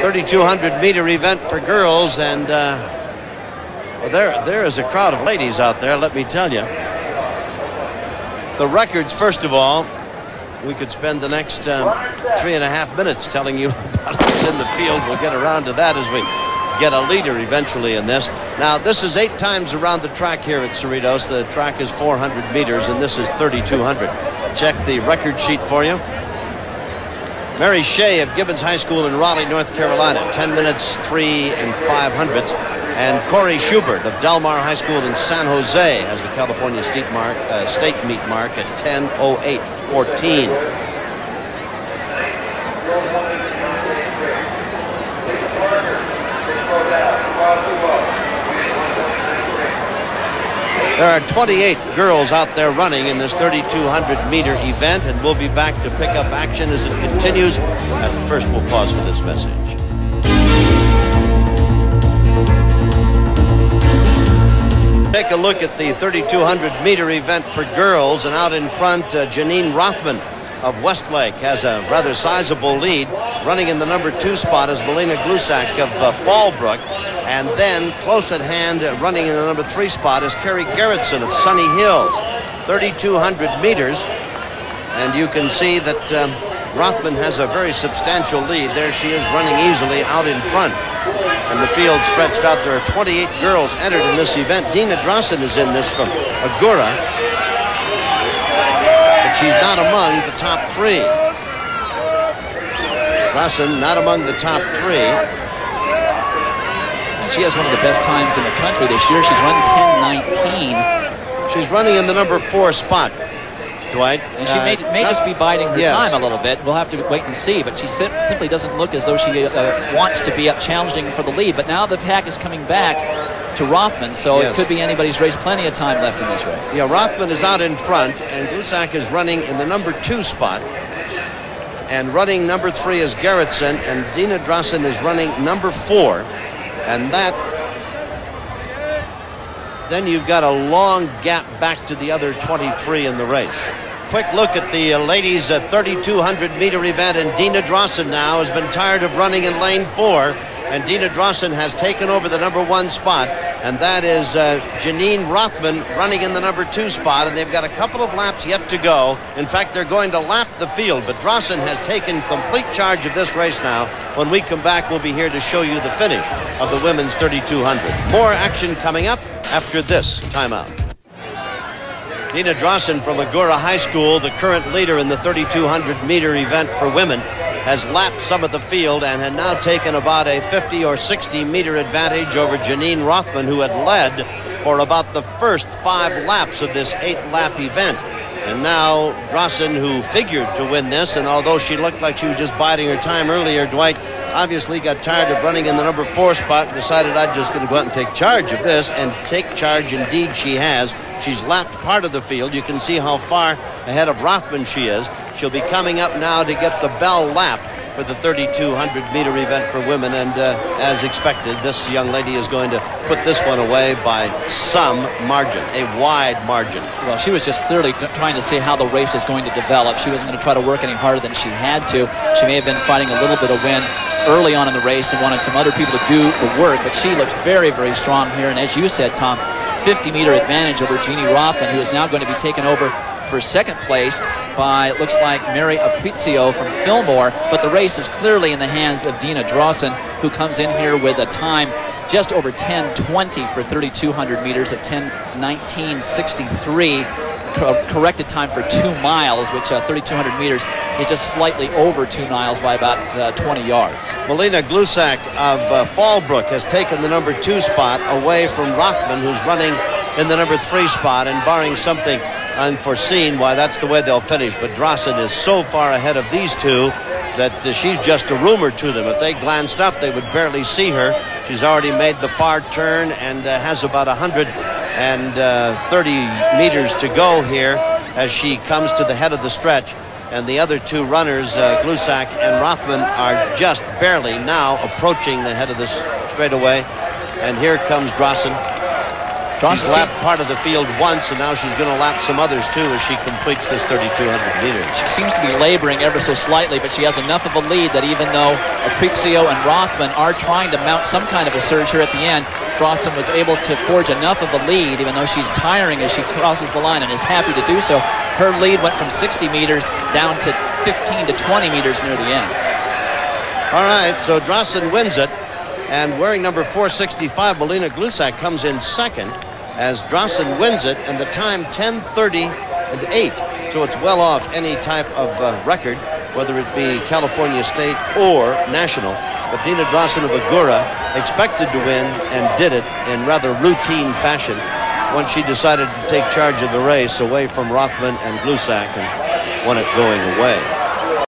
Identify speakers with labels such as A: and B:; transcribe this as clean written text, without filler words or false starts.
A: 3,200-meter event for girls, and well, there is a crowd of ladies out there, let me tell you. The records, first of all, we could spend the next 3.5 minutes telling you about who's in the field. We'll get around to that as we get a leader eventually in this. Now, this is 8 times around the track here at Cerritos. The track is 400 meters, and this is 3,200. Check the record sheet for you. Mary Shea of Gibbons High School in Raleigh, North Carolina, 10 minutes 3 5/100. And Corey Schubert of Del Mar High School in San Jose has the California state meet mark at 10:08.14. There are 28 girls out there running in this 3,200-meter event, and we'll be back to pick up action as it continues. At first, we'll pause for this message. Take a look at the 3,200-meter event for girls, and out in front, Janine Rothman of Westlake has a rather sizable lead. Running in the number 2 spot is Melina Glusak of Fallbrook. And then, close at hand, running in the number 3 spot is Carrie Gerritsen of Sunny Hills. 3,200 meters. And you can see that Rothman has a very substantial lead. There she is running easily out in front. And the field stretched out. There are 28 girls entered in this event. Dina Drossen is in this from Agoura. But she's not among the top 3. Drossen not among the top 3.
B: She has one of the best times in the country this year. She's run 10:19.
A: She's running in the number 4 spot, Dwight.
B: And she may just be biding her time a little bit. We'll have to wait and see. But she simply doesn't look as though she wants to be up challenging for the lead. But now the pack is coming back to Rothman, so it could be anybody's race. Plenty of time left in this race.
A: Yeah, Rothman is out in front, and Glusak is running in the number 2 spot. And running number 3 is Gerritsen, and Dina Drossen is running number 4. And then you've got a long gap back to the other 23 in the race. Quick look at the ladies' 3,200-meter event, and Dina Drossen now has been tired of running in lane 4, and Dina Drossen has taken over the number 1 spot, and that is Janine Rothman running in the number 2 spot, and they've got a couple of laps yet to go. In fact, they're going to lap the field, but Drossen has taken complete charge of this race now. When we come back, we'll be here to show you the finish of the women's 3,200. More action coming up after this timeout. Dina Drossen from Agoura High School, the current leader in the 3,200-meter event for women, has lapped some of the field and had now taken about a 50 or 60-meter advantage over Janine Rothman, who had led for about the first 5 laps of this 8-lap event. And now Drossen, who figured to win this, and although she looked like she was just biding her time earlier, Dwight obviously got tired of running in the number 4 spot and decided I'm just going to go out and take charge of this, and take charge indeed she has. She's lapped part of the field. You can see how far ahead of Rothman she is. She'll be coming up now to get the bell lap for the 3,200-meter event for women, and as expected, this young lady is going to put this one away by some margin, a wide margin.
B: Well, she was just clearly trying to see how the race was going to develop. She wasn't going to try to work any harder than she had to. She may have been fighting a little bit of wind early on in the race and wanted some other people to do the work, but she looks very, very strong here. And as you said, Tom, 50-meter advantage over Jeannie Rothman, who is now going to be taken over for second place by, it looks like, Mary Aprizio from Fillmore. But the race is clearly in the hands of Dina Drossen, who comes in here with a time just over 10:20 for 3,200 meters at 10:19.63. Corrected time for 2 miles, which 3,200 meters is just slightly over 2 miles by about 20 yards.
A: Melina Glusak of Fallbrook has taken the number 2 spot away from Rothman, who's running in the number 3 spot, and barring something unforeseen, why, that's the way they'll finish. But Drossen is so far ahead of these two that she's just a rumor to them. If they glanced up, they would barely see her. She's already made the far turn and has about 130 meters to go here as she comes to the head of the stretch. And the other 2 runners, Glusak and Rothman, are just barely now approaching the head of the straightaway. And here comes Drossen. She's lapped part of the field once, and now she's going to lap some others too as she completes this 3,200 meters.
B: She seems to be laboring ever so slightly, but she has enough of a lead that even though Aprizio and Rothman are trying to mount some kind of a surge here at the end, Drossen was able to forge enough of a lead, even though she's tiring as she crosses the line and is happy to do so. Her lead went from 60 meters down to 15 to 20 meters near the end.
A: All right, so Drossen wins it, and wearing number 465, Melina Glusak comes in second as Drossen wins it, and the time 10:30.8. So it's well off any type of record, whether it be California State or national. But Dina Drossen of Agoura expected to win and did it in rather routine fashion once she decided to take charge of the race away from Rothman and Glusak and won it going away.